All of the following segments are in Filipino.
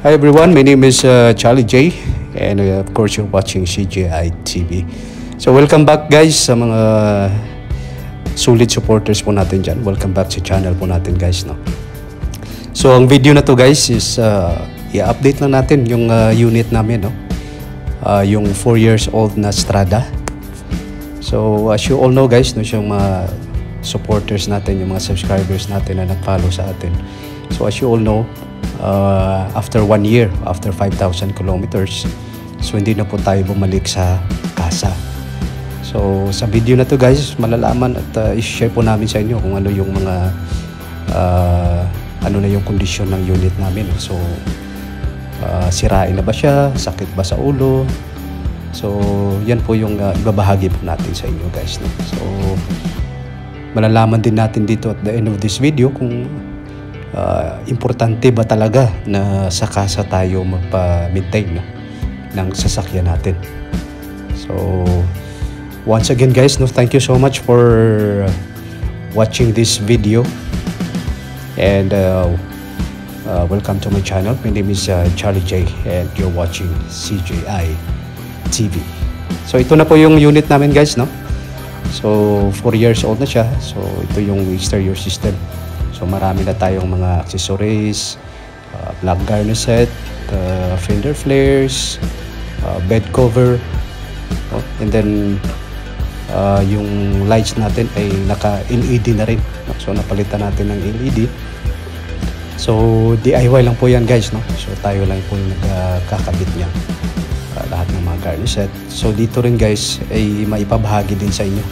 Hi everyone, my name is Charlie J, and of course you're watching CJI TV. So welcome back guys sa mga solid supporters po natin dyan. Welcome back sa channel po natin guys. No? So ang video na to guys is i-update lang natin yung unit namin. No? Yung 4 years old na Strada. So as you all know guys, no, yung mga supporters natin, yung mga subscribers natin na nag-follow sa atin. So as you all know, after 1 year, after 5,000 kilometers, so hindi na po tayo bumalik sa kasa. So sa video na to guys, malalaman at i-share po namin sa inyo kung ano yung mga ano na yung kondisyon ng unit namin. So sirain na ba siya, sakit ba sa ulo. So yan po yung ibabahagi po natin sa inyo guys, no? So malalaman din natin dito at the end of this video kung importante ba talaga na sa kasa tayo magpa-maintain, no, ng sasakyan natin. So once again guys, no, thank you so much for watching this video, and welcome to my channel. My name is Charlie J, and you're watching CJI TV. So ito na po yung unit namin guys, no. So 4 years old na siya. So ito yung exterior system. So marami na tayong mga accessories, black garnish set, fender flares, bed cover, and then yung lights natin ay naka-LED na rin. So napalitan natin ng LED. So DIY lang po yan guys, no? So tayo lang po yung nagkakabit niya, lahat ng mga garnish set. So dito rin guys ay maipabahagi din sa inyo,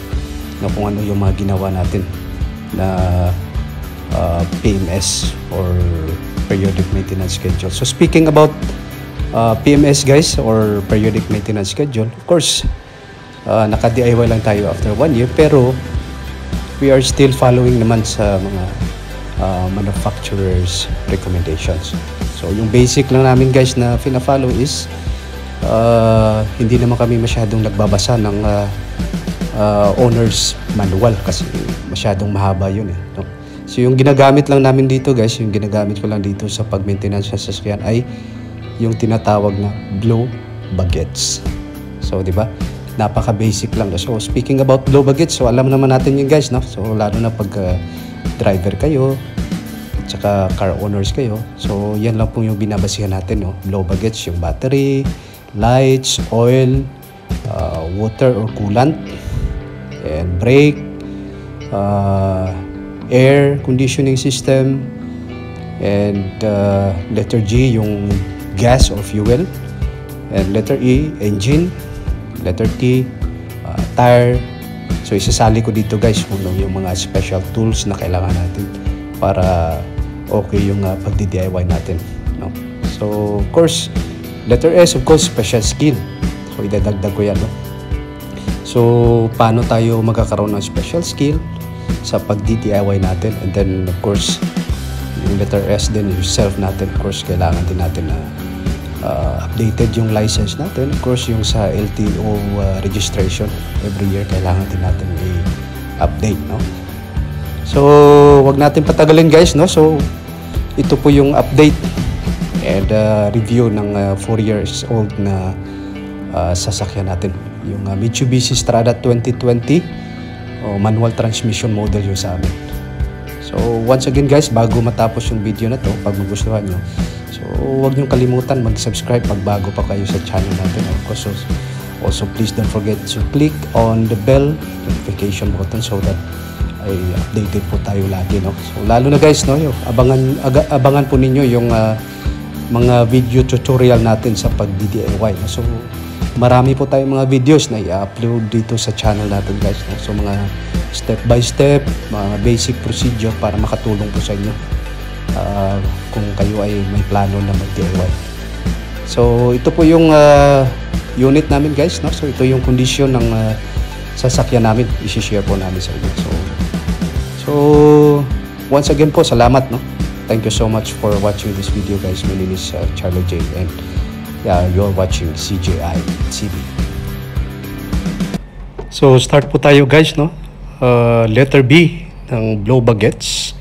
no, kung ano yung mga ginawa natin na PMS or periodic maintenance schedule. So speaking about PMS guys, or periodic maintenance schedule, of course naka-DIY lang tayo after 1 year, pero we are still following naman sa mga manufacturers recommendations. So yung basic lang namin guys na fina-follow is hindi naman kami masyadong nagbabasa ng owner's manual kasi masyadong mahaba yun, no? So yung ginagamit lang namin dito guys, yung ginagamit ko lang dito sa pag-maintenance sa sasakyan ay yung tinatawag na blow baguettes. So di ba? Napaka-basic lang. So speaking about blow baguettes, so alam naman natin yun guys, no? So lalo na pag driver kayo at saka car owners kayo. So yan lang po yung binabasihan natin, no? Blow baguettes, yung battery, lights, oil, water or coolant, and brake, air conditioning system, and letter G yung gas or fuel, and letter E engine, letter T tire. So isasali ko dito guys kung yung mga special tools na kailangan natin para okay yung pagdi-DIY natin, no? So of course letter S, of course, special skill. So idadagdag ko yan, no? So paano tayo magkakaroon ng special skill sa pag-DIY natin, and then of course yung letter S din, yung self natin, of course kailangan din natin na updated yung license natin. Of course yung sa LTO registration every year kailangan din natin i-update, no? So wag natin patagalin guys, no? So ito po yung update and review ng 4 years old na sasakyan natin, yung Mitsubishi Strada 2020 manual transmission model yung sa amin. So once again guys, bago matapos yung video na to, pag magustuhan nyo, so huwag nyo kalimutan mag-subscribe pag bago pa kayo sa channel natin. Of course, also please don't forget to click on the bell notification button so that ay updated po tayo lagi, no? So lalo na guys, no, abangan po ninyo yung mga video tutorial natin sa pag-DIY, no? So marami po tayong mga videos na i-upload dito sa channel natin guys, no? So mga step by step, mga basic procedure para makatulong po sa inyo kung kayo ay may plano na mag-DIY. So ito po yung unit namin guys, no? So ito yung kondisyon ng sasakyan namin, i-share po namin sa inyo. So once again po, salamat, no? Thank you so much for watching this video guys. My name is Charlie J, and you're watching CJI TV. So start po tayo guys, no? Letter B ng blow baguettes.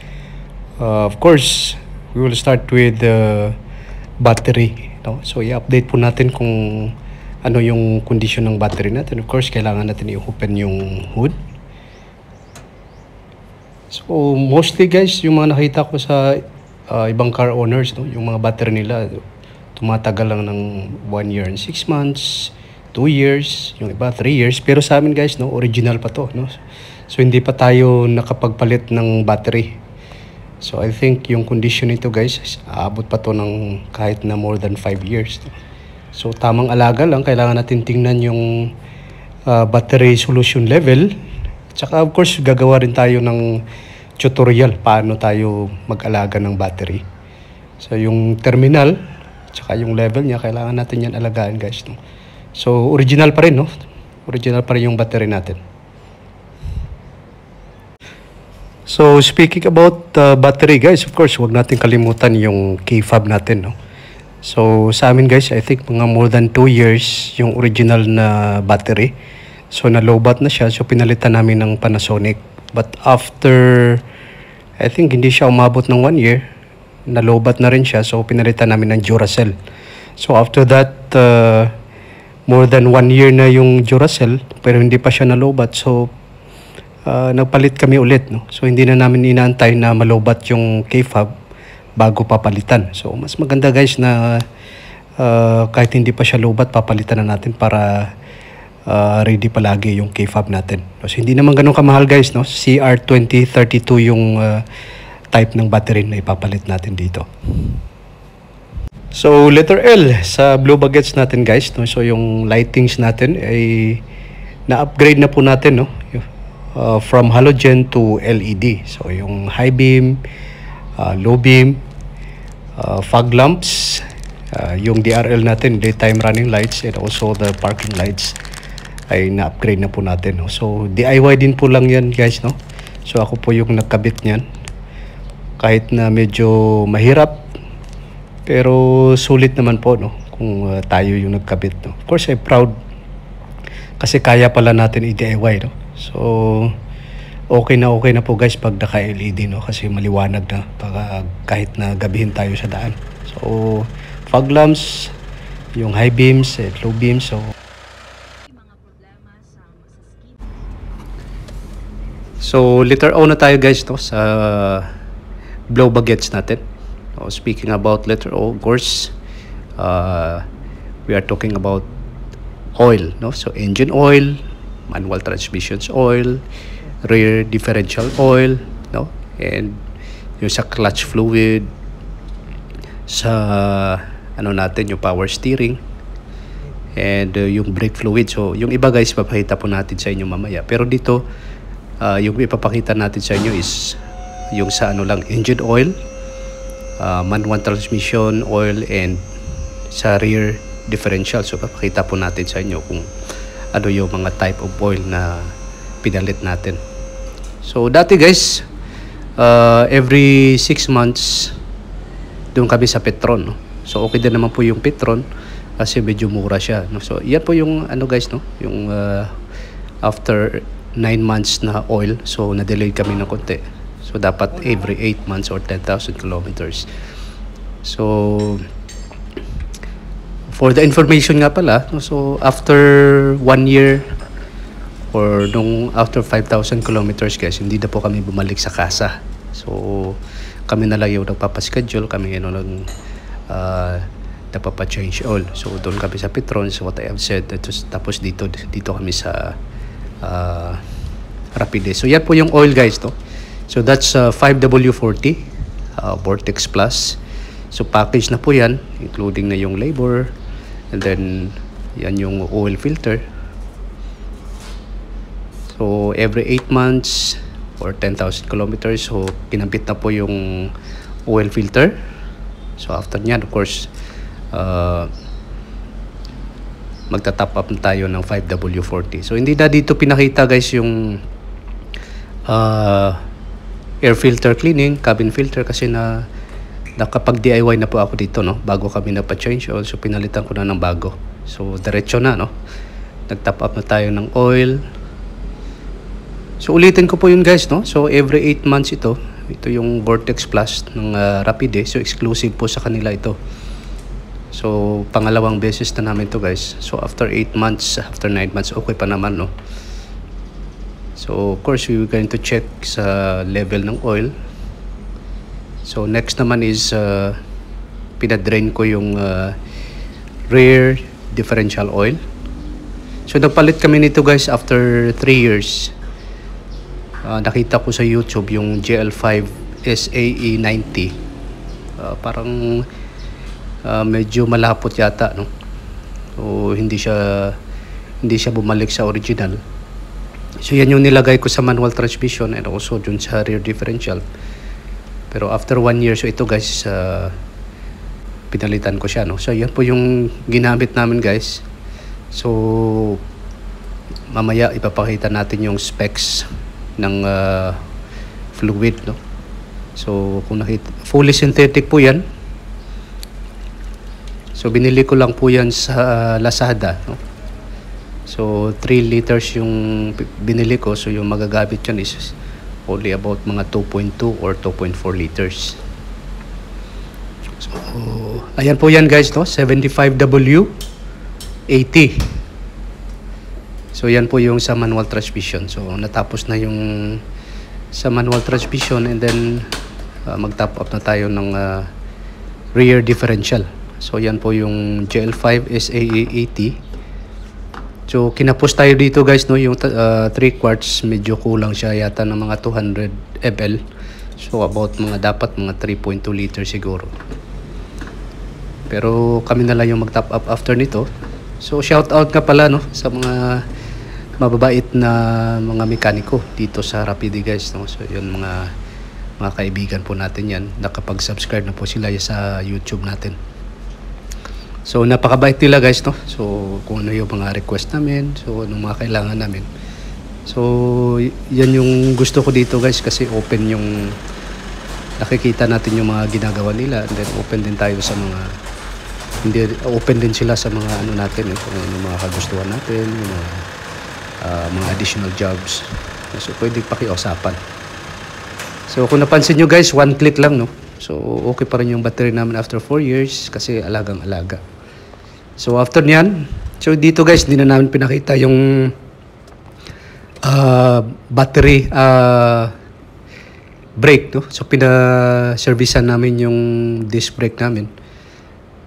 Of course, we will start with battery, no? So i-update po natin kung ano yung condition ng battery natin. Of course, kailangan natin i-open yung hood. So mostly guys, yung mga nakita ko sa ibang car owners, no, yung mga battery nila tumatagal lang ng 1 year and 6 months, 2 years, yung iba 3 years. Pero sa amin guys, no, original pa to, no? So hindi pa tayo nakapagpalit ng battery. So I think yung condition nito guys, aabot pa to ng kahit na more than 5 years. So tamang alaga lang, kailangan natin tingnan yung battery solution level. Tsaka of course gagawa rin tayo ng tutorial paano tayo mag-alaga ng battery. So yung terminal, tsaka yung level niya, kailangan natin yan alagaan guys, no? So original pa rin, no? Original pa rin yung battery natin. So speaking about battery guys, of course wag natin kalimutan yung key fob natin, no? So sa amin guys, I think mga more than 2 years yung original na battery. So na-lowbat na siya, so pinalitan namin ng Panasonic. But after, I think hindi siya umabot ng 1 year, na-lowbat na rin siya, so pinalitan namin ng Duracell. So after that, more than 1 year na yung Duracell, pero hindi pa siya na-lowbat. So nagpalit kami ulit, no? So hindi na namin inaantay na malowbat yung key-fob bago papalitan. So mas maganda guys na kahit hindi pa siya lowbat, papalitan na natin para ready palagi yung key-fob natin. So hindi naman ganun kamahal guys, no? CR2032 yung type ng battery na ipapalit natin dito. So letter L sa blue baguettes natin guys, no? So yung lightings natin ay na-upgrade na po natin, no? From halogen to LED. So yung high beam, low beam, fog lamps, yung DRL natin, daytime running lights, and also the parking lights ay na-upgrade na po natin, no? So DIY din po lang yan guys, no? So ako po yung nagkabit niyan. Kahit na medyo mahirap, pero sulit naman po, no? Kung tayo yung nagkabit, no? Of course I'm proud kasi kaya pala natin i-DIY, no? So okay na po guys pag naka-LED, no? Kasi maliwanag na kahit na gabihin tayo sa daan. So fog lamps, yung high beams at low beams. So letter O na tayo guys, no? Sa blow baguettes natin. So, speaking about letter O, of course, we are talking about oil, no? So engine oil, manual transmissions oil, rear differential oil, no? And yung sa clutch fluid, sa ano natin, yung power steering, and yung brake fluid. So yung iba guys, papakita po natin sa inyo mamaya. Pero dito, yung ipapakita natin sa inyo is yung sa ano lang, engine oil, manual transmission oil, and sa rear differential. So papakita po natin sa inyo kung ano yung mga type of oil na pinalit natin. So dati guys, every 6 months doon kami sa Petron, no? So okay din naman po yung Petron kasi medyo mura siya, no? So yan po yung ano guys, no? Yung after 9 months na oil, so na-delay kami ng konti. So dapat every 8 months or 10,000 kilometers. So for the information nga pala, so after 1 year or after 5,000 kilometers guys, hindi na po kami bumalik sa casa. So kami na lang yung nagpapaschedule, kami yung nagpapa-change oil. So doon kami sa Petron, so what I have said. Tapos dito kami sa Rapide. So yan po yung oil guys, no? So that's 5W40 Vortex Plus. So package na po yan, including na yung labor, and then yan yung oil filter. So every 8 months or 10,000 kilometers, so kinabit na po yung oil filter. So after nyan, of course, magta-top up tayo ng 5W40. So hindi na dito pinakita guys yung air filter cleaning, cabin filter, kasi nakapag DIY na po ako dito, no? Bago kami napa-change oil, so pinalitan ko na ng bago. So diretso na, no? Nag-top up na tayo ng oil. So ulitin ko po yun guys, no? So every 8 months ito yung Vortex Plus ng Rapide. So exclusive po sa kanila ito. So pangalawang beses na namin to guys. So after 8 months, after 9 months, okay pa naman, no? So of course we were going to check sa level ng oil. So next naman is pinadrain ko yung rear differential oil. So nagpalit kami nito guys after 3 years. Nakita ko sa YouTube yung GL5 SAE90. Parang medyo malapot yata, no? So hindi siya bumalik sa original. So yan yung nilagay ko sa manual transmission and also dun sa rear differential. Pero after 1 year, so ito guys, pinalitan ko siya, no? So yan po yung ginamit namin guys. So mamaya ipapakita natin yung specs ng fluid, no? So kung nakita, fully synthetic po yan. So binili ko lang po yan sa Lazada, no? So 3 liters yung binili ko. So yung magagamit yan is only about mga 2.2 or 2.4 liters. So ayan po yan guys, no? 75W80. So yan po yung sa manual transmission. So natapos na yung sa manual transmission and then mag-top up na tayo ng rear differential. So yan po yung GL5 SAE80. So kinapos tayo dito guys, no? Yung 3 quarts medyo kulang siya yata ng mga 200 ml. So about dapat mga 3.2 liters siguro. Pero kami na lang yung mag-top up after nito. So shout out nga pala, no, sa mga mababait na mga mekaniko dito sa Rapide guys, no? So yun, mga kaibigan po natin yan, nakapag-subscribe na po sila sa YouTube natin. So napakabait nila guys, no? So kung ano yung mga request namin, so anong mga kailangan namin. So yan yung gusto ko dito guys, kasi open yung nakikita natin yung mga ginagawa nila, and then open din tayo sa mga open din sila sa mga ano natin, kung ano mga kagustuhan natin, yung mga additional jobs. So pwede pakiusapan. So kung napansin nyo guys, 1 click lang, no? So okay pa rin yung battery namin after 4 years kasi alagang-alaga. So after nyan, so dito guys, hindi na namin pinakita yung battery brake, no? So pina-servicean namin yung disc brake namin.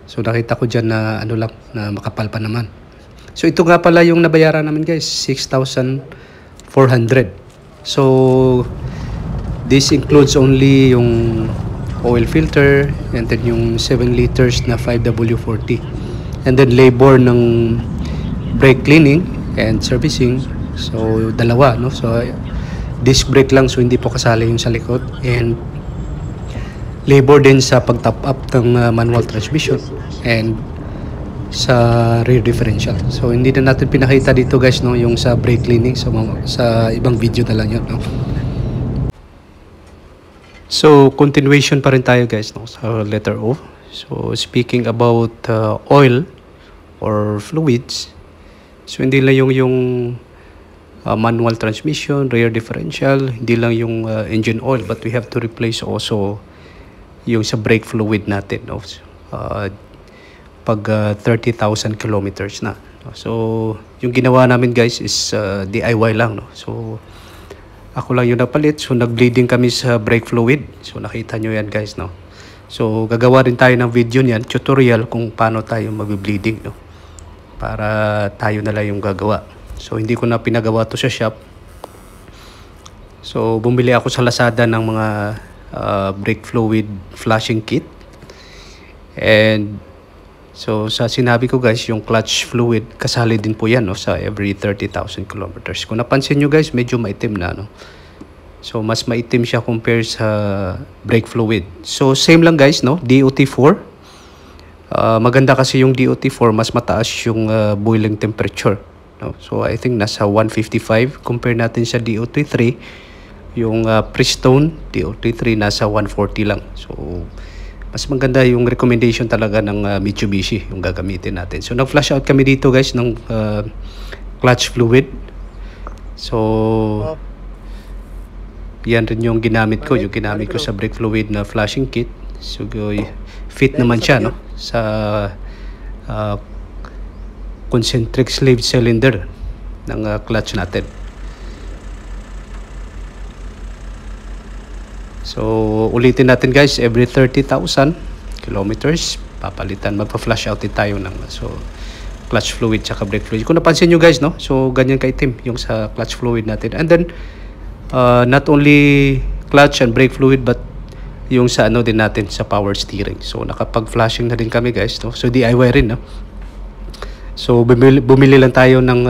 So nakita ko dyan na ano lang, na makapal pa naman. So ito nga pala yung nabayaran namin guys, 6,400. So this includes only yung oil filter and then yung 7 liters na 5W40 and then labor ng brake cleaning and servicing. So dalawa, no? So disc brake lang, so hindi po kasali yung sa likod, and labor din sa pag-top up ng manual transmission and sa rear differential. So hindi na natin pinakita dito guys, no, yung sa brake cleaning, sa ibang video na lang yun, no? So continuation pa rin tayo guys, no, sa letter O. So speaking about oil or fluids, so hindi lang yung manual transmission, rear differential, hindi lang yung engine oil, but we have to replace also yung sa brake fluid natin, no? Pag 30,000 kilometers na. So yung ginawa namin guys is DIY lang, no? So ako lang yung napalit. So nag-bleeding kami sa brake fluid. So nakita nyo yan guys, no? So gagawa rin tayo ng video niyan, tutorial kung paano tayo mag-bleeding, no? Para tayo na lang yung gagawa. So hindi ko na pinagawa to sa shop. So bumili ako sa Lazada ng mga brake fluid flushing kit. And so sa sinabi ko guys, yung clutch fluid kasali din po yan, no, sa every 30,000 kilometers. Kung napansin nyo guys, medyo maitim na, no? So mas maitim siya compare sa brake fluid. So same lang guys, no, DOT4. Maganda kasi yung DOT4, mas mataas yung boiling temperature, no? So I think nasa 155 compare natin sa DOT3. Yung Prestone DOT3 nasa 140 lang. So mas maganda yung recommendation talaga ng Mitsubishi yung gagamitin natin. So nag-flush out kami dito guys ng clutch fluid. So yan rin yung ginamit ko, yung ginamit ko sa brake fluid na flushing kit. So fit naman siya, no, sa uh, concentric sleeve cylinder ng clutch natin. So ulitin natin guys, every 30,000 kilometers papalitan, magpa-flush out din tayo ng clutch fluid tsaka brake fluid. Kung napansin nyo guys, no, so ganyan kaitim yung sa clutch fluid natin. And then not only clutch and brake fluid, but yung sa ano din natin sa power steering. So nakapag-flashing na din kami guys, no? So DIY rin, no? So bumili lang tayo ng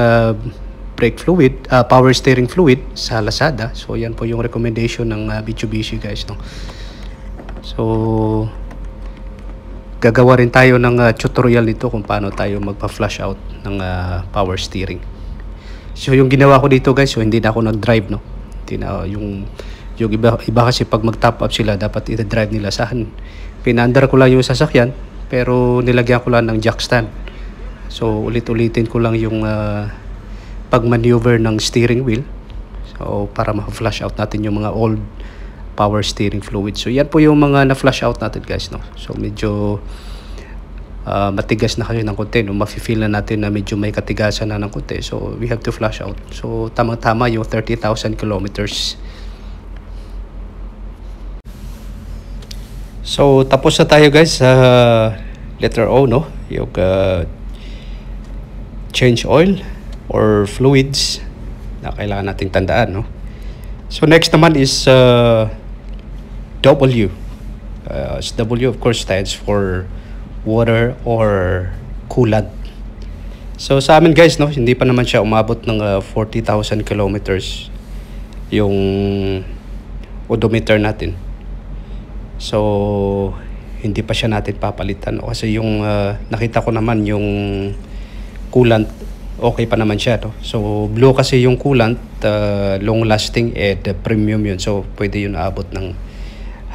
brake fluid, power steering fluid sa Lazada. So yan po yung recommendation ng Mitsubishi guys, no? So gagawa rin tayo ng tutorial nito kung paano tayo magpa-flush out ng power steering. So yung ginawa ko dito guys, so hindi na ako nag-drive, no? Hindi na yung iba kasi pag mag-top up sila dapat i-drive nila. Saan pinaandar ko lang yung sasakyan, pero nilagyan ko lang ng jack stand. So ulit-ulitin ko lang yung pag-maneuver ng steering wheel, so para ma-flush out natin yung mga old power steering fluid. So yan po yung mga na-flush out natin guys, no? So medyo matigas na kasi ng konti, no? Mafe-feel na natin na medyo may katigasan na ng konti. So we have to flush out. So tamang-tama yung 30,000 kilometers. So tapos na tayo guys sa letter O, no? Yung change oil or fluids na kailangan nating tandaan, no? So next naman is W. W of course stands for water or coolant. So sa amin guys, no, hindi pa naman siya umabot ng 40,000 kilometers yung odometer natin. So hindi pa siya natin papalitan, no? Kasi yung nakita ko naman yung coolant okay pa naman siya, no? So blue kasi yung coolant, long lasting and premium yun. So pwede yun aabot ng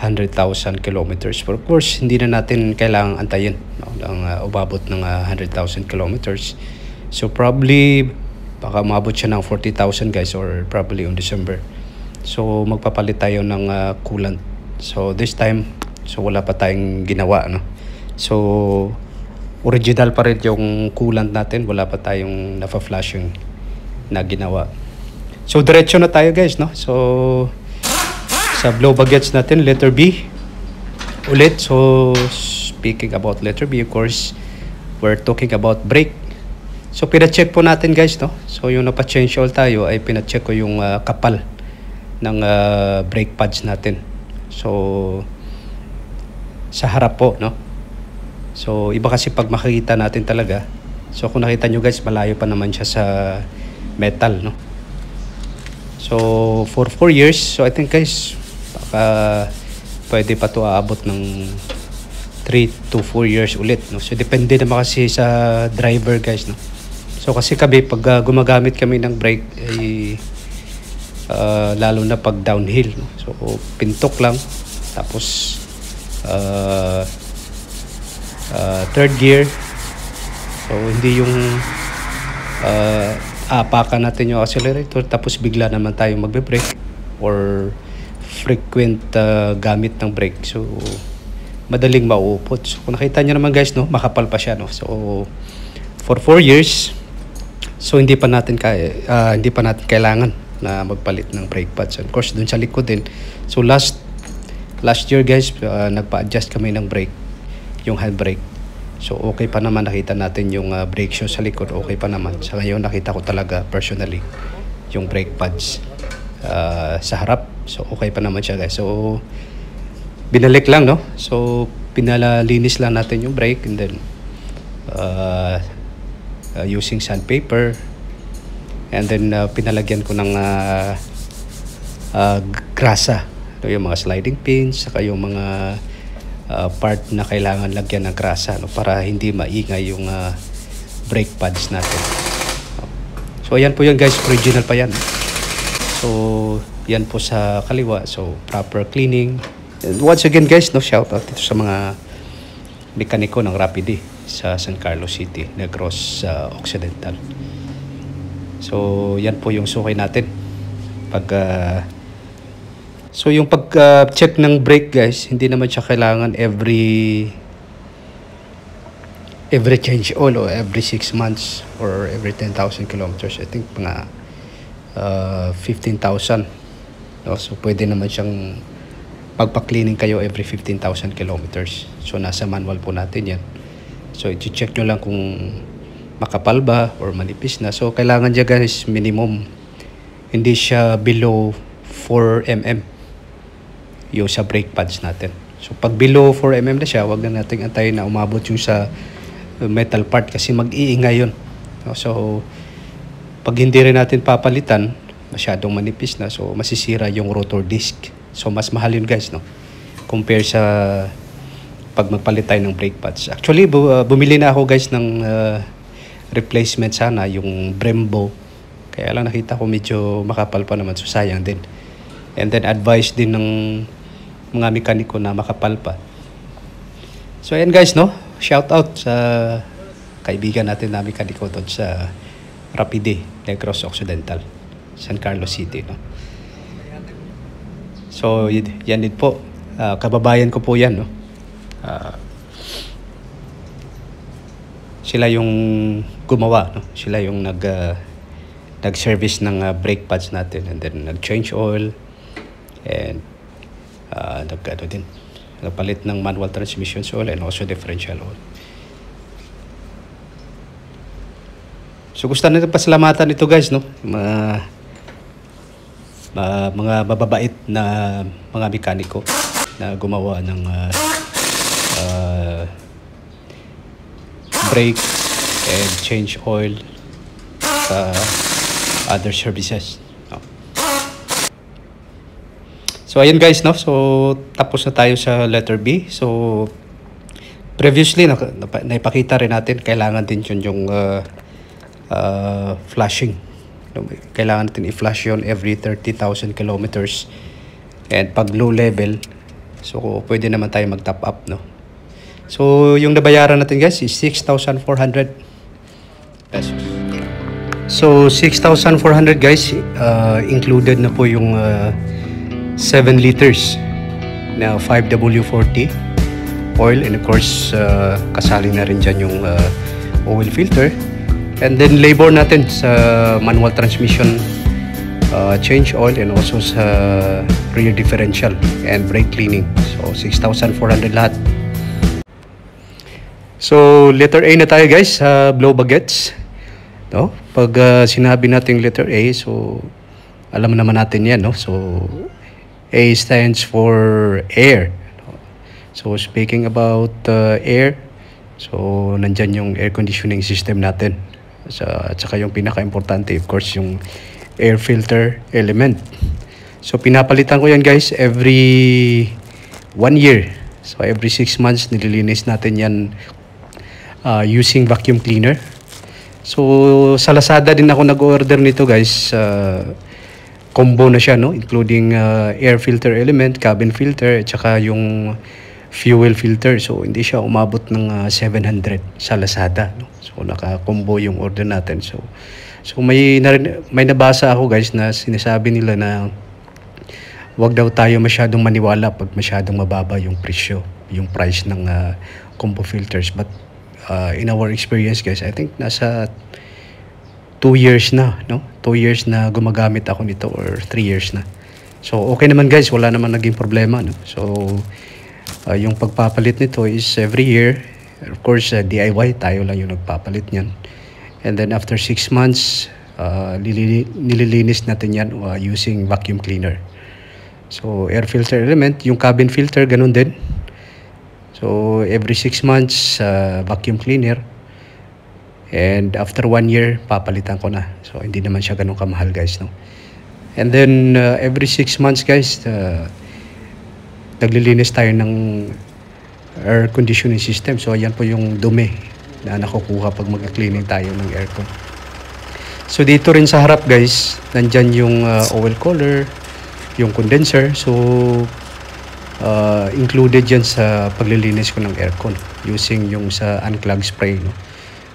100,000 kilometers. But of course hindi na natin kailangang antayin, no, ng umabot ng 100,000 kilometers. So probably baka umabot siya ng 40,000 guys, or probably on December. So magpapalit tayo ng coolant. So this time, so wala pa tayong ginawa, no? So original pa rin yung coolant natin, wala pa tayong nafa-flashing na ginawa. So diretso na tayo guys, no? So sa blow baguettes natin, letter B ulit. So speaking about letter B, of course we're talking about brake. So pina-check po natin guys, no? So yung napa-change oil tayo ay pina-check ko yung kapal ng brake pads natin. So sa harap po, no? So iba kasi pag makikita natin talaga. So kung nakita nyo guys, malayo pa naman siya sa metal, no? So for 4 years, so I think guys baka pwede pa to aabot ng 3 to 4 years ulit, no? So depende naman kasi sa driver guys, no? So kasi kami pag gumagamit kami ng brake ay lalo na pag downhill, no? So pintok lang, tapos third gear. So hindi yung apakan natin yung accelerator tapos bigla naman tayo magbe-brake or frequent gamit ng brake. So madaling mauupot. So kung nakita niyo naman guys, no, makapal pa siya, no? So for 4 years, so hindi pa natin kailangan na magpalit ng brake pads. Of course dun sa likod din. So last year guys, nagpa-adjust kami ng brake, yung handbrake. So okay pa naman, nakita natin yung brake shoes sa likod, okay pa naman. Sa ngayon nakita ko talaga personally yung brake pads sa harap. So okay pa naman siya guys. So binalik lang, no? So pinalalinis lang natin yung brake, and then using sandpaper, and then pinalagyan ko ng grasa, yung mga sliding pins, saka yung mga part na kailangan lagyan ng grasa, no, para hindi maingay yung brake pads natin. So ayan po yan guys, original pa yan. So yan po sa kaliwa, so proper cleaning. And once again guys, no, shout out dito sa mga mekaniko ng Rapide sa San Carlos City, Negros Occidental. So yan po yung sukay natin pag so yung pag-check ng brake guys, hindi naman siya kailangan every every change oil or every 6 months or every 10,000 kilometers. I think mga 15,000. No? So pwede naman siyang pagpa-cleaning kayo every 15,000 kilometers. So nasa manual po natin yan. So i-check nyo lang kung makapal ba or manipis na. So kailangan dyan guys minimum hindi siya below 4 mm yung sa brake pads natin. So pag below 4 mm na siya, wag na natin antayin na umabot yung sa metal part kasi mag-iingay yun. So pag hindi rin natin papalitan, masyadong manipis na, so masisira yung rotor disc. So mas mahal yun guys, no? Compare sa pag magpalit tayo ng brake pads. Actually bumili na ako guys ng replacement sana, yung Brembo. Kaya lang nakita ko medyo makapal pa naman, so sayang din. And then advice din ng mga mekaniko na makapal pa. So ayan guys, no? Shout out sa kaibigan natin na mekaniko doon sa Rapide, Negros Occidental, San Carlos City, no? So yan din po, kababayan ko po yan, no? Sila yung gumawa, no? Sila yung nag-service ng brake pads natin, and then nag-change oil, and nagpalit ng manual transmission oil and also differential oil. So gusto natin pasalamatan ito guys, no? Mga mababait na mga mekaniko na gumawa ng brake and change oil, other services, no? So ayun guys, no? So tapos na tayo sa letter B. So previously naipakita rin natin, kailangan din yun yung flashing. Kailangan natin i-flash yun every 30,000 kilometers. And pag low level, so pwede naman tayo mag-top up, no? So yung nabayaran natin guys is 6,400 pesos. So 6,400 guys, included na po yung 7 liters na 5W40 oil, and of course kasali na rin dyan yung oil filter, and then labor natin sa manual transmission, change oil, and also sa rear differential and brake cleaning. So 6,400 lahat. So letter A na tayo guys, blow bagets, no? Pag sinabi natin letter A, so alam naman natin yan, no? So A stands for air. So speaking about air, so nandyan yung air conditioning system natin. At saka yung pinaka-importante, of course, yung air filter element. So pinapalitan ko yan guys every 1 year. So every 6 months nililinis natin yan using vacuum cleaner. So sa Lazada din ako nag-order nito guys. Combo na siya, no? Including air filter element, cabin filter, at saka yung fuel filter. So hindi siya umabot ng 700 sa Lazada, no? So naka-combo yung order natin. So may nabasa ako guys na sinasabi nila na wag daw tayo masyadong maniwala pag masyadong mababa yung presyo, yung price ng combo filters. But in our experience guys, I think nasa 2 years na, no? 2 years na gumagamit ako nito, or 3 years na. So okay naman guys, wala naman naging problema, no? So yung pagpapalit nito is every year. Of course DIY, tayo lang yung nagpapalit niyan. And then after 6 months nililinis natin yan using vacuum cleaner. So air filter element, yung cabin filter ganun din. So every 6 months vacuum cleaner, and after 1 year papalitan ko na. So hindi naman siya ganun kamahal guys, no? And then every 6 months guys, naglilinis tayo ng air conditioning system. So ayan po yung dumi na nakukuha pag mag-cleaning tayo ng aircon. So dito rin sa harap guys, nandyan yung oil cooler, yung condenser. So included yan sa paglilinis ko ng aircon using yung sa unclog spray, no?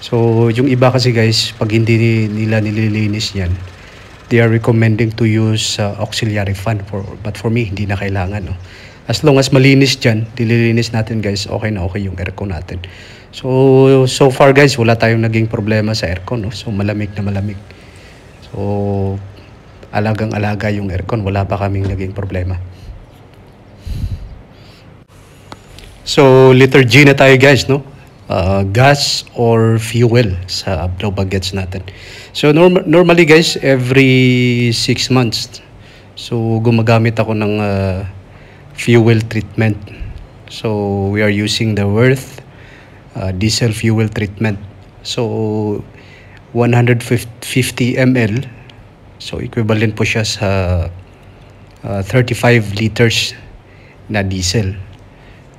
So yung iba kasi guys, pag hindi nila nililinis yan, they are recommending to use auxiliary fan, but for me hindi na kailangan, no? As long as malinis dyan, nililinis natin guys, okay na okay yung aircon natin. So far guys, wala tayong naging problema sa aircon, no? So malamig na malamig. So alagang-alaga yung aircon, wala pa kaming naging problema. So letter G na tayo guys, no? Gas or fuel sa blow bagets natin. So normally guys, every 6 months, so gumagamit ako ng fuel treatment. So we are using the Worth diesel fuel treatment. So 150 ml. So equivalent po siya sa 35 liters na diesel.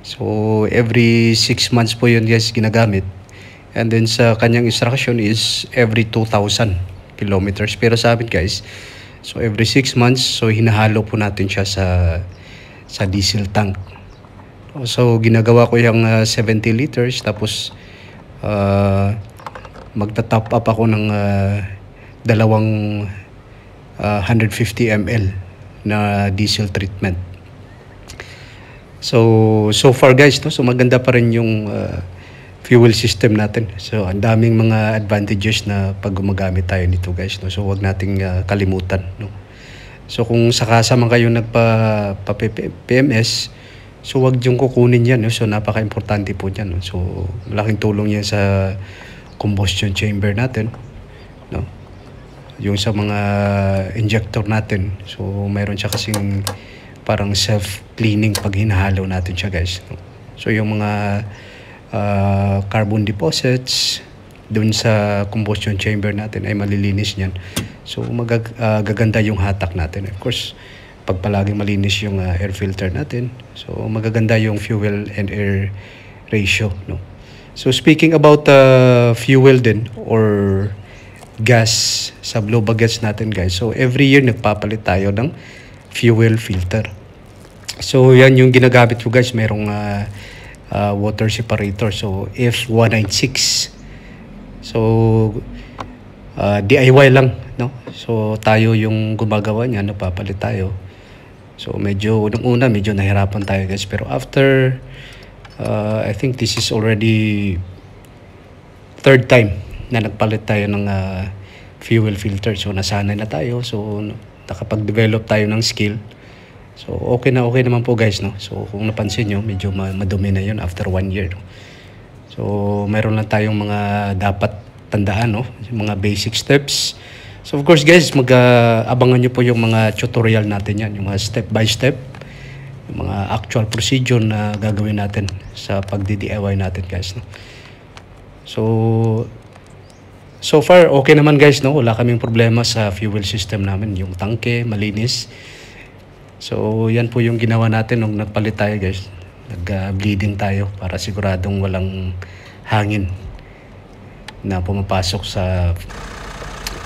So every 6 months po yun guys ginagamit. And then sa kanyang instruction is every 2,000 kilometers. Pero sa amin guys, so every 6 months, so hinahalo po natin siya sa diesel tank. So ginagawa ko yung 70 liters, tapos magta-top up ako ng dalawang 150 ml na diesel treatment. So far guys, no, so maganda pa rin yung fuel system natin. So ang daming mga advantages na pag gumagamit tayo nito guys, no. So wag nating kalimutan, no. So kung sakasa man kayo PMS, so wag yung kukunin yan, no. So napaka-importante po yan, no. So malaking tulong yan sa combustion chamber natin, no. Yung sa mga injector natin, so mayroon siya kasing parang self-cleaning pag hinahalo natin siya guys, no? So yung mga carbon deposits dun sa combustion chamber natin ay malilinis niyan. So magaganda yung hatak natin. Of course, pag palaging malinis yung air filter natin, so magaganda yung fuel and air ratio, no? So speaking about fuel din or gas sa blow bagets natin guys, so every year nagpapalit tayo ng fuel filter. So yan yung ginagamit ko guys, merong water separator, so F196. So DIY lang, no? So tayo yung gumagawa niya, napapalit tayo. So medyo nung una medyo nahirapan tayo guys, pero after I think this is already third time na nagpalit tayo ng fuel filter. So nasanay na tayo, so nakapag-develop tayo ng skill. So okay naman po guys, no. So kung napansin nyo, medyo madumi na yun after 1 year, no? So meron lang tayong mga dapat tandaan, no, yung mga basic steps. So of course guys, abangan nyo po yung mga tutorial natin yan, yung mga step by step, yung mga actual procedure na gagawin natin sa pagdi-DIY natin guys, no. So far okay naman guys, no, wala kaming problema sa fuel system namin, yung tangke malinis. So yan po yung ginawa natin nung nagpalit tayo guys, nag-bleeding tayo para siguradong walang hangin na pumapasok sa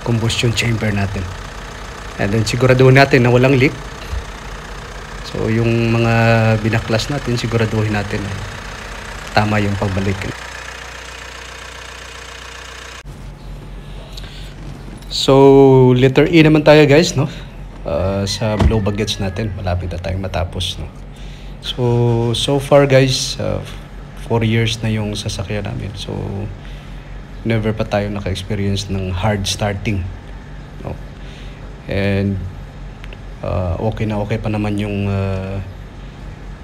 combustion chamber natin. And then siguraduhin natin na walang leak. So yung mga binaklas natin, siguraduhin natin na tama yung pagbalik. So letter E naman tayo guys, no. Sa blow bagets natin, malapit na tayong matapos, no. So far guys, 4 years na yung sasakyan namin. So never pa tayo naka-experience ng hard starting, no. And okay pa naman yung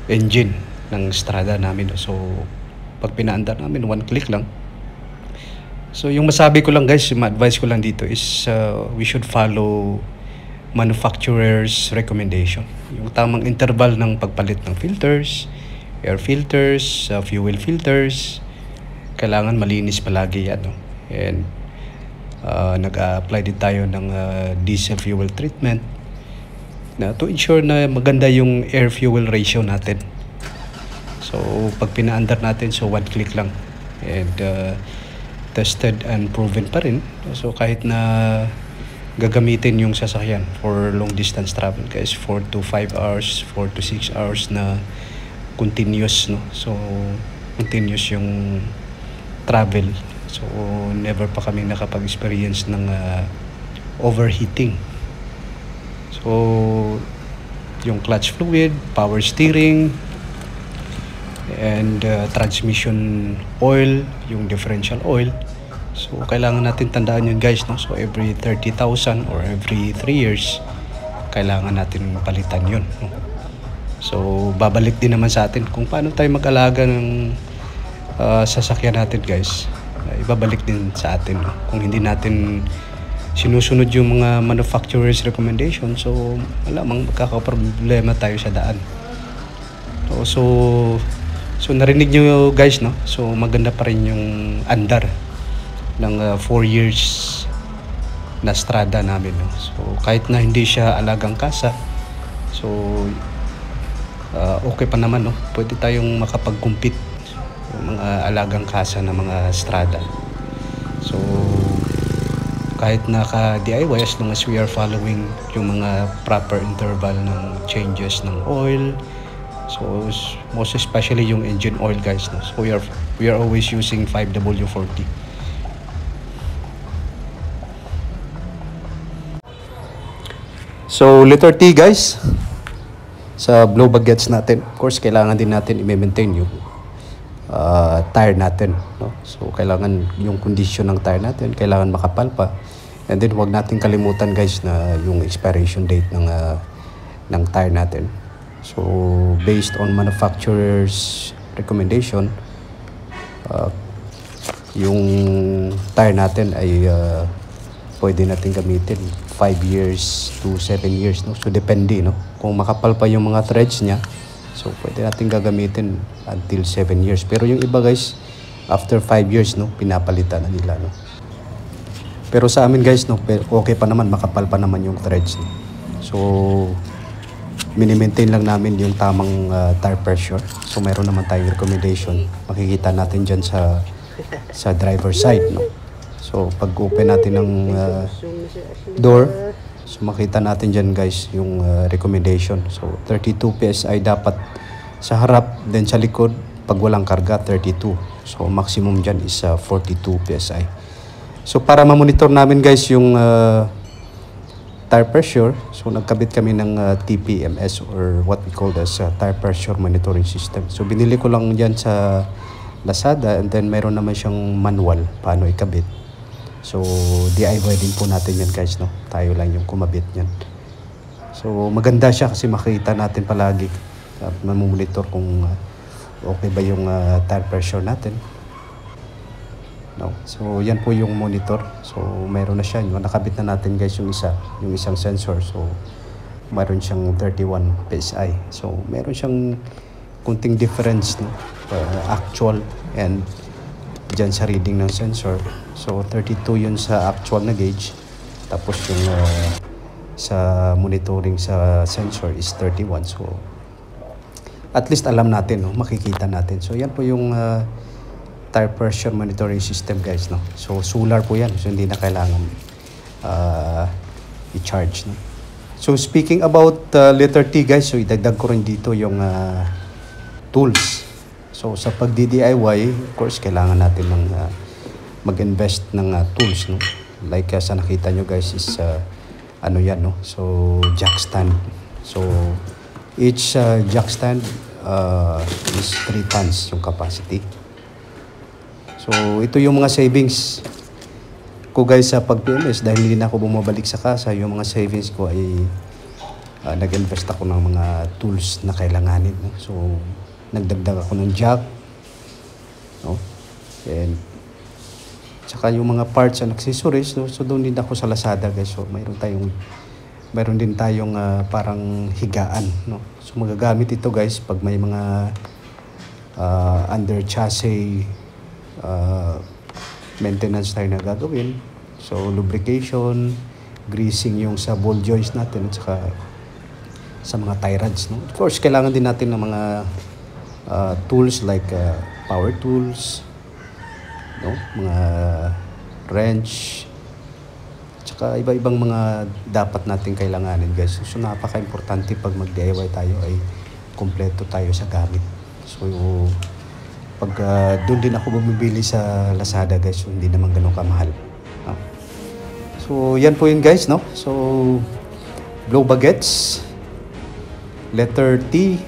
engine ng Strada namin, no? So pag pinaandar namin, 1 click lang. So yung masabi ko lang guys, yung advice ko lang dito is we should follow manufacturer's recommendation. Yung tamang interval ng pagpalit ng filters, air filters, fuel filters, kailangan malinis palagi yan, no? And nag-apply din tayo ng diesel fuel treatment na to ensure na maganda yung air fuel ratio natin. So pag pinaandar natin, so 1 click lang, and tested and proven pa rin. So kahit na gagamitin yung sasakyan for long distance travel guys, 4 to 5 hours, 4 to 6 hours na continuous, no. So continuous yung travel. So never pa kami nakapag-experience ng overheating. So yung clutch fluid, power steering, and transmission oil, yung differential oil. So kailangan natin tandaan yun guys, no? So every 30,000 or every 3 years kailangan natin palitan yun, no? So babalik din naman sa atin kung paano tayo mag-alaga ng sasakyan natin guys. Ibabalik din sa atin, no? Kung hindi natin sinusunod yung mga manufacturer's recommendation, so malamang magkakaproblema tayo sa daan. So narinig nyo guys, no? So maganda pa rin yung andar ng 4 years na strada namin, no? So kahit na hindi siya alagang kasa, so okay pa naman, no? Pwede tayong makapag-compete yung mga alagang kasa na mga strada. So kahit naka-DIY, as long as we are following yung mga proper interval ng changes ng oil, so most especially yung engine oil guys, no? So we are always using 5W40. So letter T guys, sa blow baguettes natin, of course kailangan din natin i-maintain yung tire natin, no? So kailangan yung condition ng tire natin, kailangan makapal pa. And then wag natin kalimutan guys na yung expiration date ng tire natin. So based on manufacturer's recommendation, yung tire natin ay pwede natin gamitin 5 years to 7 years, no? So depende, no? Kung makapal pa yung mga threads niya, so pwede natin gagamitin until 7 years. Pero yung iba guys, after 5 years, no, pinapalitan na nila, no? Pero sa amin guys, no, okay pa naman, makapal pa naman yung threads, no? So mini-maintain lang namin yung tamang tire pressure. So mayroon naman tayong recommendation, makikita natin dyan sa driver side, no? So pag open natin ng door, so makita natin dyan guys yung recommendation. So 32 PSI dapat sa harap, then sa likod pag walang karga 32. So maximum dyan is 42 PSI. So para ma-monitor namin guys yung tire pressure, so nagkabit kami ng TPMS or what we call as tire pressure monitoring system. So binili ko lang dyan sa Lazada, and then mayroon naman siyang manual paano ikabit. So DIY din po natin yan guys, no? Tayo lang yung kumabit yan. So maganda siya kasi makita natin palagi at mamumonitor kung okay ba yung tire pressure natin, no? So yan po yung monitor. So mayroon na siya, no? Nakabit na natin guys yung isang sensor. So mayroon siyang 31 PSI. So mayroon siyang kunting difference, no? Actual and dyan sa reading ng sensor. So 32 yun sa actual na gauge, tapos yung sa monitoring sa sensor is 31. So at least alam natin, no? Makikita natin. So yan po yung tire pressure monitoring system guys, no? So solar po yan, so hindi na kailangan i-charge, no? So speaking about letter T guys, so idagdag ko rin dito yung tools. So sa pag-DIY, of course kailangan natin ng mag-invest ng tools, no? Like sa nakita nyo guys is ano yan, no? So jack stand. So each jack stand is 3 tons yung capacity. So ito yung mga savings ko guys sa pag-PMS, dahil hindi na ako bumabalik sa kasa. Yung mga savings ko ay nag-invest ako ng mga tools na kailanganin, no? So nagdagdag ako ng jack, no? And saka yung mga parts and accessories, no? So doon din ako sa Lazada guys. So mayroon din tayong parang higaan, no? So magagamit ito guys pag may mga under chassis maintenance tayo na gagawin. So lubrication, greasing yung sa ball joints natin, at saka sa mga tie rods, no? Of course kailangan din natin ng mga tools like power tools, no? Mga wrench, tsaka iba-ibang mga dapat natin kailanganin guys. So napaka-importante pag mag-DIY tayo ay kompleto tayo sa gamit. So pag doon din ako bumibili sa Lazada guys, so hindi naman ganun kamahal, no? So yan po yun guys, no? So blow baguettes, letter T,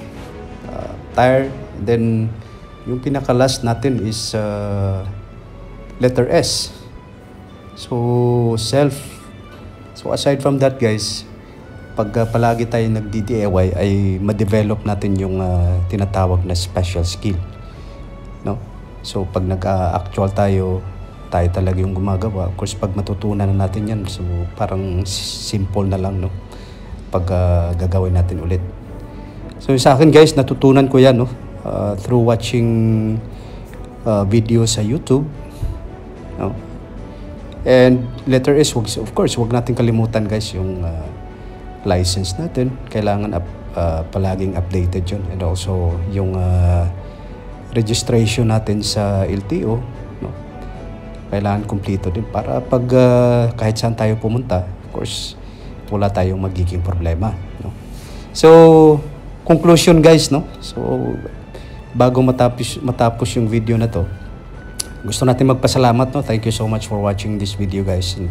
tire, then Yung pinaka-last natin is letter S. So, self. So, aside from that guys, pag palagi tayo nag-DIY ay ma-develop natin yung tinatawag na special skill. No? So, pag nag-actual tayo talaga yung gumagawa. Of course, pag matutunan na natin yan, so parang simple na lang, no? Pag gagawin natin ulit. So, sa akin guys, natutunan ko yan, no? Through watching videos sa YouTube. No? And letter S, of course, wag natin kalimutan guys yung license natin. Kailangan palaging updated yun. And also yung registration natin sa LTO, no? Kailangan kumpleto din para pag kahit saan tayo pumunta, of course, wala tayong magiging problema, no? So, conclusion guys, no? So, bago matapos yung video na to, gusto natin magpasalamat, no? Thank you so much for watching this video guys. And,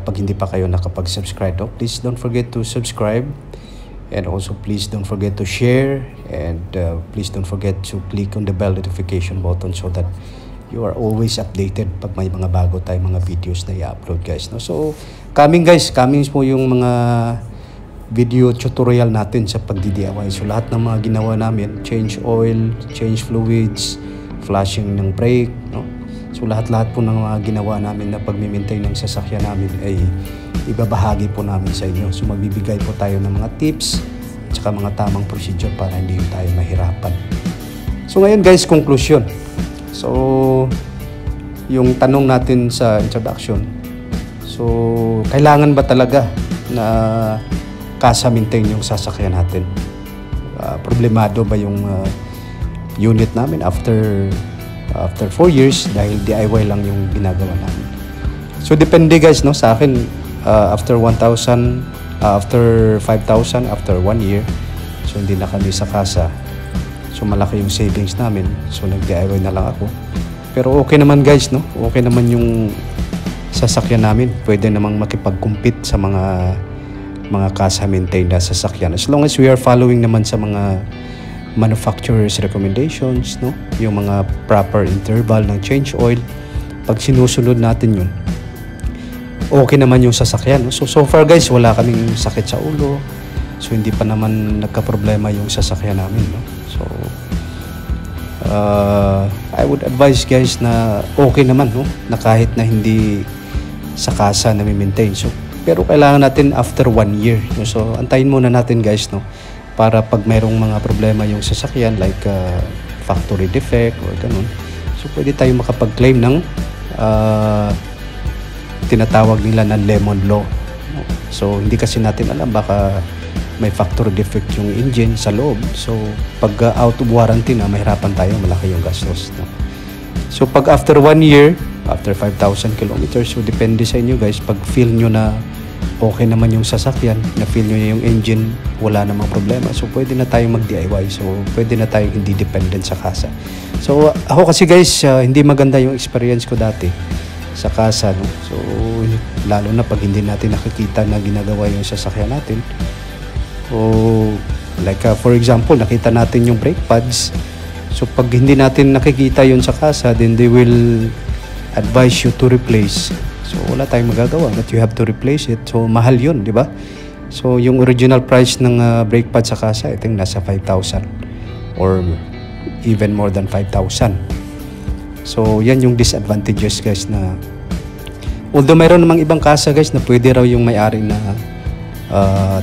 pag hindi pa kayo nakapag-subscribe, no? Please don't forget to subscribe. And also please don't forget to share. And please don't forget to click on the bell notification button so that you are always updated pag may mga bago tayong mga videos na i-upload guys, no? So, coming po yung mga video tutorial natin sa pagdi-DIY. So, lahat ng mga ginawa namin, change oil, change fluids, flashing ng brake, no? So, lahat po ng mga ginawa namin na pag-maintain ng sasakyan namin ay ibabahagi po namin sa inyo. So, magbibigay po tayo ng mga tips at saka mga tamang procedure para hindi tayo mahirapan. So, ngayon guys, conclusion. So, yung tanong natin sa introduction, so, kailangan ba talaga na kasa-maintain yung sasakyan natin? Problemado ba yung unit namin after 4 years dahil DIY lang yung ginagawa namin? So, depende guys, no? Sa akin, after 1,000, after 5,000, after 1 year, so hindi na kami sa kasa. So, malaki yung savings namin. So, nag-DIY na lang ako. Pero okay naman guys, no? Okay naman yung sasakyan namin. Pwede namang makipag-compete sa mga kasa-maintain na sasakyan. As long as we are following naman sa mga manufacturer's recommendations, no? Yung mga proper interval ng change oil. Pag sinusunod natin yun, okay naman yung sasakyan, no? So far guys, wala kaming sakit sa ulo. So, hindi pa naman nagka-problema yung sasakyan namin, no? So, I would advise guys na okay naman, no? Na kahit na hindi sa kasa na maintain. So, pero kailangan natin after 1 year, no? So, antayin muna natin guys, no? Para pag mayroong mga problema yung sasakyan like factory defect or ganun. So, pwede tayo makapag-claim ng tinatawag nila na lemon law. So, hindi kasi natin alam, baka may factory defect yung engine sa loob. So, pag out of warranty na, mahirapan tayo, malaki yung gastos, no? So, pag after 1 year, after 5,000 kilometers, so depende sa inyo guys, pag feel nyo na okay naman yung sasakyan, na feel nyo yung engine, wala namang problema, so pwede na tayo mag-DIY. So, pwede na tayo hindi dependent sa kasa. So, ako kasi guys, hindi maganda yung experience ko dati sa kasa, no? So, lalo na pag hindi natin nakikita na ginagawa yung sasakyan natin. So, like for example, nakita natin yung brake pads. So, pag hindi natin nakikita yun sa kasa, then they will advise you to replace. So, wala tayong magagawa, but you have to replace it. So, mahal yun, di ba? So, yung original price ng brake pad sa kasa, I think nasa 5,000 or even more than 5,000. So, yan yung disadvantages guys na although mayroon namang ibang kasa guys na pwede raw yung may-ari na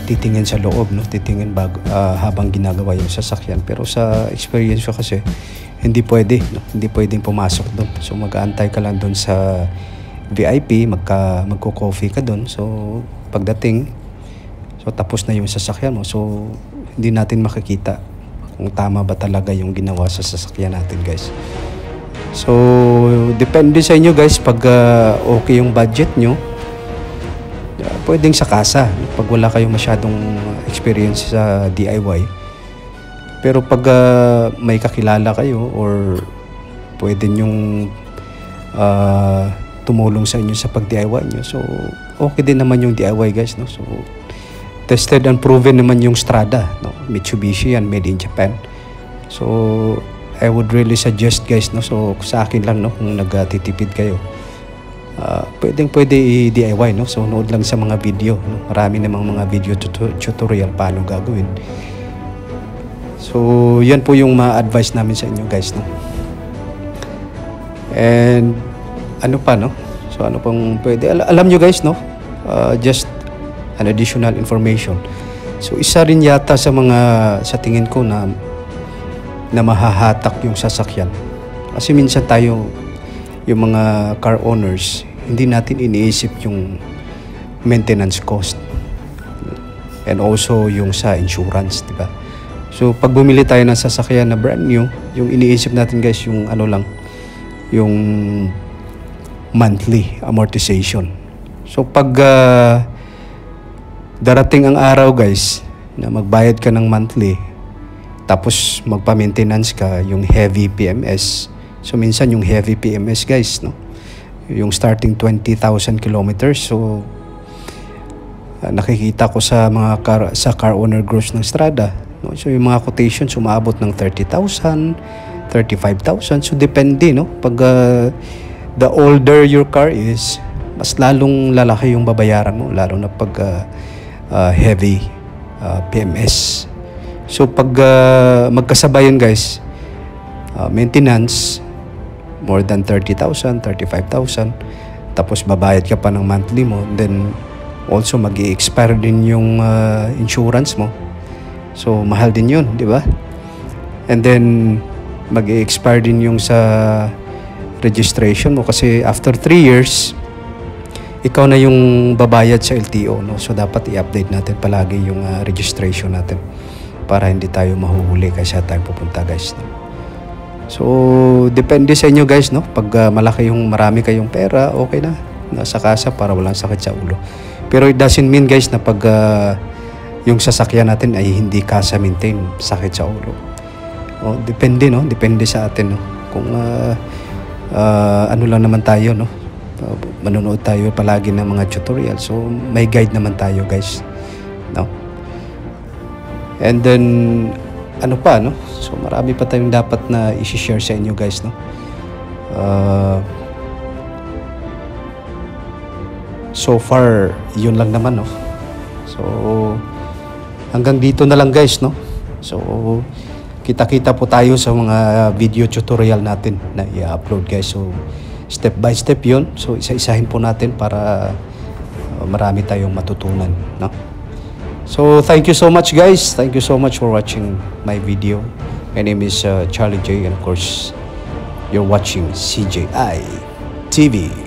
titingin sa loob, no? Titingin habang ginagawa yung sasakyan. Pero sa experience ko kasi, hindi pwede, no? Hindi pwedeng pumasok doon. So, mag-aantay ka lang doon sa VIP, magko-coffee ka doon. So, pagdating, so tapos na yung sasakyan mo. So, hindi natin makikita kung tama ba talaga yung ginawa sa sasakyan natin guys. So, depende sa inyo guys pag okay yung budget nyo, pwedeng sa kasa pag wala kayong masyadong experience sa DIY. Pero pag may kakilala kayo or pwede nyong tumulong sa inyo sa pag-DIY nyo, so okay din naman yung DIY guys, no? So, tested and proven naman yung Strada, no? Mitsubishi yan, made in Japan. So, I would really suggest guys, no, so sa akin lang, no, kung nagtitipid kayo, pwede i-DIY, no, so nood lang sa mga video, no? Marami namang mga video tutorial paano gagawin. So yan po yung ma-advise namin sa inyo guys, no. And ano pa, no, so ano pang pwede, alam nyo guys, no, just an additional information. So isa rin yata sa mga, sa tingin ko na mahahatak yung sasakyan. Kasi minsan tayo, yung mga car owners, hindi natin iniisip yung maintenance cost. And also yung sa insurance, di ba? So pag bumili tayo ng sasakyan na brand new, yung iniisip natin guys, yung ano lang, yung monthly amortization. So pag darating ang araw guys na magbayad ka ng monthly, tapos magpa-maintenance ka, yung heavy PMS. So minsan yung heavy PMS guys, no, yung starting 20,000 kilometers. So nakikita ko sa mga car owner groups ng Strada, no, so yung mga quotations umabot ng 30,000, 35,000. So depende, no, pag the older your car is, mas lalong lalaki yung babayaran mo, lalo na pag heavy PMS. So pag magkasabay yun guys, maintenance more than 30,000, 35,000, tapos babayad ka pa ng monthly mo, then also mag-i-expire din yung insurance mo. So mahal din yun, di ba? And then mag-i-expire din yung sa registration mo, kasi after 3 years ikaw na yung babayad sa LTO, no? So dapat i-update natin palagi yung registration natin para hindi tayo mahuhuli kasi tayo pupunta guys, no? So depende sa inyo guys, no? Pag marami kayong pera, okay na, nasa kasa para walang sakit sa ulo. Pero it doesn't mean guys na pag yung sasakyan natin ay hindi kasa maintain, sakit sa ulo. Depende, no? Depende sa atin, no? Kung ano lang naman tayo, no? Manonood tayo palagi ng mga tutorial, so may guide naman tayo guys, no? And then ano pa, no, so marami pa tayong dapat na i-share sa inyo guys, no. So far yun lang naman, no. So hanggang dito na lang guys, no. So kita-kita po tayo sa mga video tutorial natin na i-upload guys. So step by step yun. So isa-isahin po natin para marami tayong matutunan, no? So thank you so much guys. Thank you so much for watching my video. My name is Charlie J, and of course you're watching CJI TV.